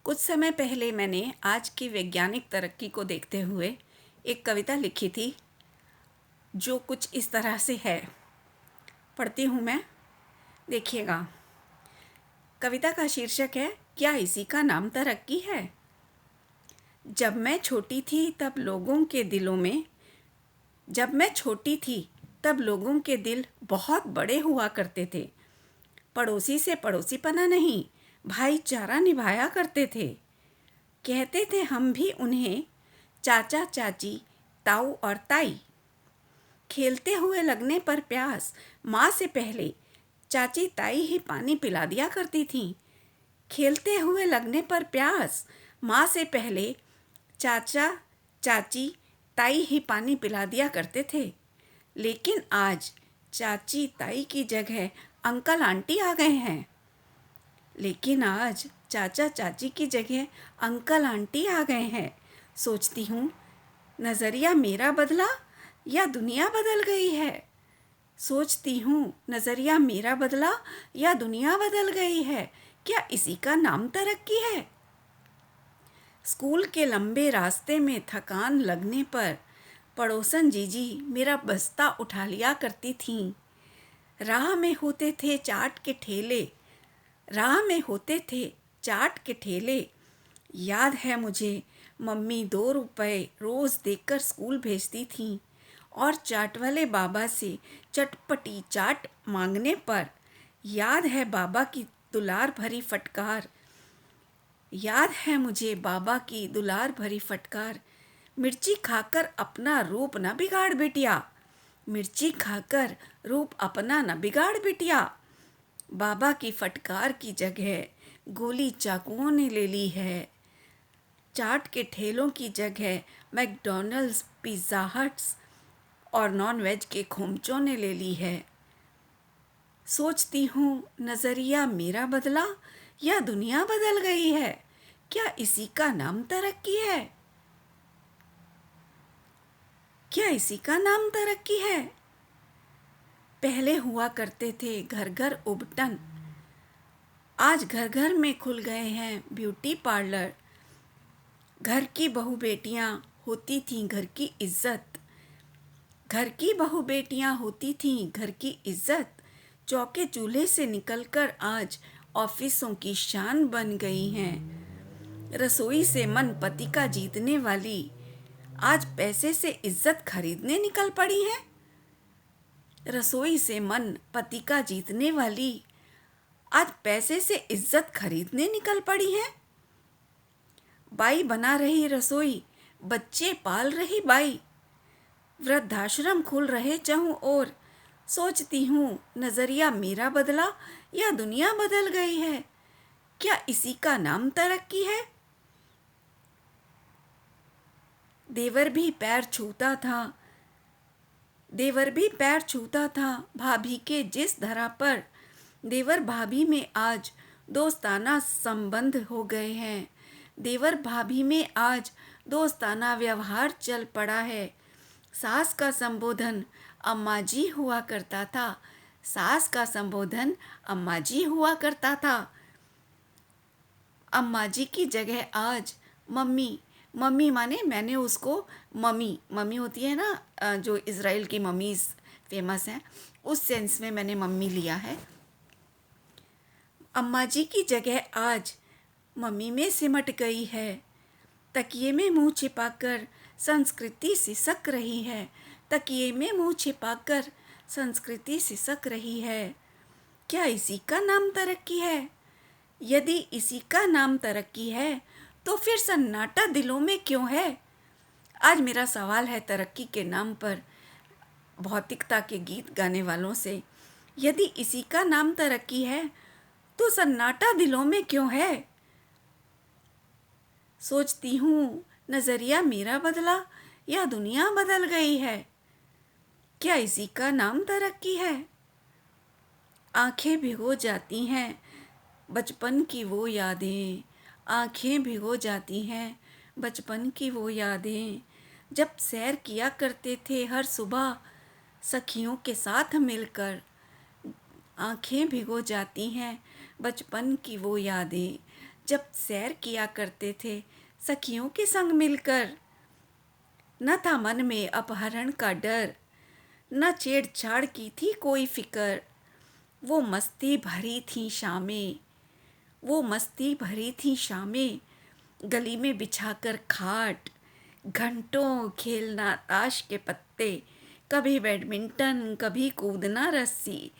कुछ समय पहले मैंने आज की वैज्ञानिक तरक्की को देखते हुए एक कविता लिखी थी जो कुछ इस तरह से है। पढ़ती हूँ मैं, देखिएगा। कविता का शीर्षक है, क्या इसी का नाम तरक्की है। जब मैं छोटी थी तब लोगों के दिल बहुत बड़े हुआ करते थे। पड़ोसी से पड़ोसीपना नहीं, भाईचारा निभाया करते थे। कहते थे हम भी उन्हें चाचा चाची, ताऊ और ताई। खेलते हुए लगने पर प्यास, माँ से पहले चाची ताई ही पानी पिला दिया करती थीं। खेलते हुए लगने पर प्यास, माँ से पहले चाचा चाची ताई ही पानी पिला दिया करते थे। लेकिन आज चाची ताई की जगह अंकल आंटी आ गए हैं। सोचती हूँ, नज़रिया मेरा बदला या दुनिया बदल गई है। क्या इसी का नाम तरक्की है। स्कूल के लंबे रास्ते में थकान लगने पर पड़ोसन जीजी मेरा बस्ता उठा लिया करती थीं। राह में होते थे चाट के ठेले। याद है मुझे, मम्मी 2 रुपए रोज़ देकर स्कूल भेजती थीं और चाट वाले बाबा से चटपटी चाट मांगने पर याद है बाबा की दुलार भरी फटकार। मिर्ची खाकर अपना रूप न बिगाड़ बिटिया। बाबा की फटकार की जगह गोली चाकुओं ने ले ली है। चाट के ठेलों की जगह मैकडॉनल्ड्स, पिज़्ज़ा हट्स और नॉन वेज के खोमचों ने ले ली है। सोचती हूँ, नज़रिया मेरा बदला या दुनिया बदल गई है। क्या इसी का नाम तरक्की है। पहले हुआ करते थे घर घर उबटन, आज घर घर में खुल गए हैं ब्यूटी पार्लर। घर की बहू बेटियां होती थीं घर की इज्जत। चौके चूल्हे से निकलकर आज ऑफिसों की शान बन गई हैं। रसोई से मन पति का जीतने वाली आज पैसे से इज्जत खरीदने निकल पड़ी है। बाई बना रही रसोई, बच्चे पाल रही बाई, वृद्धाश्रम खुल रहे चारों ओर। सोचती हूँ, नज़रिया मेरा बदला या दुनिया बदल गई है। क्या इसी का नाम तरक्की है। देवर भी पैर छूता था भाभी के जिस धरा पर। देवर भाभी में आज दोस्ताना संबंध हो गए हैं। देवर भाभी में आज दोस्ताना व्यवहार चल पड़ा है। सास का संबोधन अम्मा जी हुआ करता था। अम्मा जी की जगह आज मम्मी माने मैंने उसको मम्मी होती है ना, जो इज़राइल की मम्मीज़ फेमस हैं, उस सेंस में मैंने मम्मी लिया है। अम्मा जी की जगह आज मम्मी में सिमट गई है। तकिए में मुंह छिपाकर संस्कृति सिसक रही है। क्या इसी का नाम तरक्की है। यदि इसी का नाम तरक्की है तो फिर सन्नाटा दिलों में क्यों है। आज मेरा सवाल है तरक्की के नाम पर भौतिकता के गीत गाने वालों से। यदि इसी का नाम तरक्की है तो सन्नाटा दिलों में क्यों है। सोचती हूँ, नज़रिया मेरा बदला या दुनिया बदल गई है। क्या इसी का नाम तरक्की है। आंखें भिगो जाती हैं बचपन की वो यादें, जब सैर किया करते थे हर सुबह सखियों के साथ मिलकर। आंखें भिगो जाती हैं बचपन की वो यादें, जब सैर किया करते थे सखियों के संग मिलकर। न था मन में अपहरण का डर, न छेड़छाड़ की थी कोई फिकर। वो मस्ती भरी थी शामें, वो मस्ती भरी थी शामें, गली में बिछाकर खाट, घंटों खेलना ताश के पत्ते, कभी बैडमिंटन कभी कूदना रस्सी।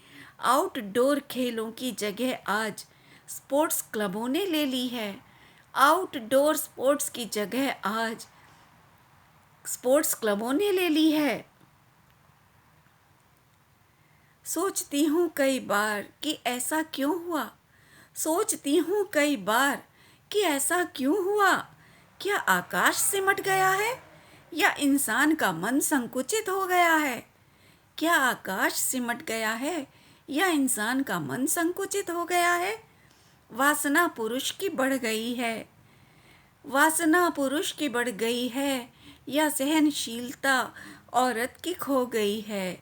आउटडोर खेलों की जगह आज स्पोर्ट्स क्लबों ने ले ली है। आउटडोर स्पोर्ट्स की जगह आज स्पोर्ट्स क्लबों ने ले ली है। सोचती हूँ कई बार कि ऐसा क्यों हुआ, सोचती हूँ कई बार कि ऐसा क्यों हुआ। क्या आकाश सिमट गया है या इंसान का मन संकुचित हो गया है। क्या आकाश सिमट गया है या इंसान का मन संकुचित हो गया है। वासना पुरुष की बढ़ गई है, वासना पुरुष की बढ़ गई है, या सहनशीलता औरत की खो गई है।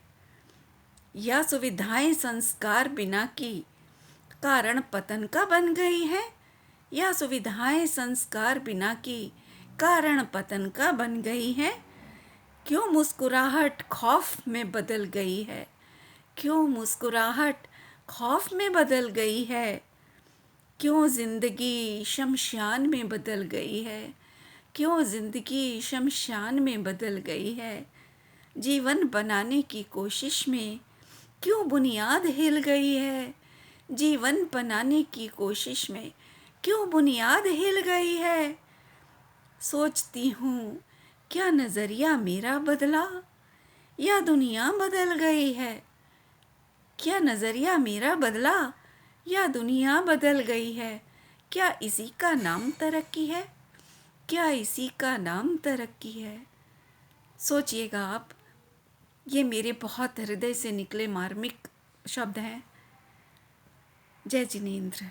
या सुविधाएं संस्कार बिना की कारण पतन का बन गई है, या सुविधाएं संस्कार बिना की कारण पतन का बन गई है। क्यों मुस्कुराहट खौफ में बदल गई है, क्यों मुस्कुराहट खौफ में बदल गई है। क्यों जिंदगी शमशान में बदल गई है, क्यों जिंदगी शमशान में बदल गई है। जीवन बनाने की कोशिश में क्यों बुनियाद हिल गई है, जीवन बनाने की कोशिश में क्यों बुनियाद हिल गई है। सोचती हूँ क्या नज़रिया मेरा बदला या दुनिया बदल गई है। क्या नज़रिया मेरा बदला या दुनिया बदल गई है। क्या इसी का नाम तरक्की है, क्या इसी का नाम तरक्की है। सोचिएगा आप, ये मेरे बहुत हृदय से निकले मार्मिक शब्द हैं। जय जिनेंद्र।